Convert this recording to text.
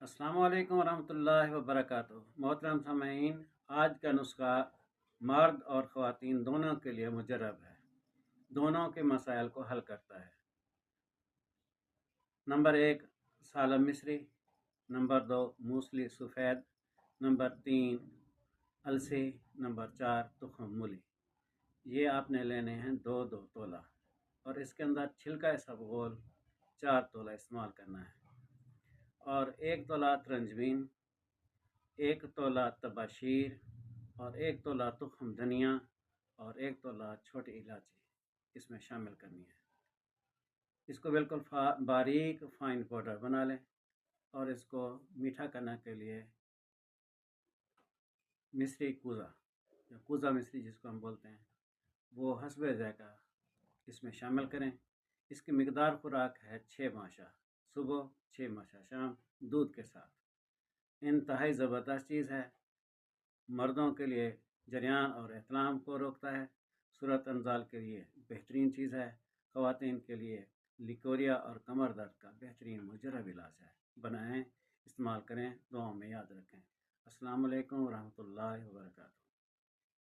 अस्सलाम वालेकुम वरहमतुल्लाहि वबरकातुहू। मोहतरम सामीन, आज का नुस्खा मर्द और ख़वातीन दोनों के लिए मुजर्रब है, दोनों के मसाइल को हल करता है। नंबर 1 सालम मिस्री, नंबर 2 मूसली सफ़ेद, नंबर 3 अलसी, नंबर 4 तुखम मूली। ये आपने लेने हैं दो तोला और इसके अंदर छिलका इसबगोल 4 तोला इस्तेमाल करना है और 1 तोला त्रंजबीन, 1 तोला तबाशीर और 1 तोला तुखम धनिया और 1 तोला छोटी इलायची इसमें शामिल करनी है। इसको बिल्कुल बारीक फाइन पाउडर बना लें और इसको मीठा करने के लिए मिस्री कूज़ा या कूज़ा मिस्री जिसको हम बोलते हैं वो हस्बे ज़ायक़ा इसमें शामिल करें। इसकी मिकदार खुराक है 6 माशा सुबह, 6 माशा शाम, दूध के साथ। इंतहाई ज़बरदस्त चीज़ है, मर्दों के लिए जरियान और एहतलाम को रोकता है, सूरत अंजाल के लिए बेहतरीन चीज़ है, ख़वातीन के लिए लिकोरिया और कमर दर्द का बेहतरीन मुजर्रब इलाज है। बनाएं, इस्तेमाल करें, दुआओं में याद रखें। अस्सलाम वालेकुम वरहमतुल्लाहि वबरकातुहू।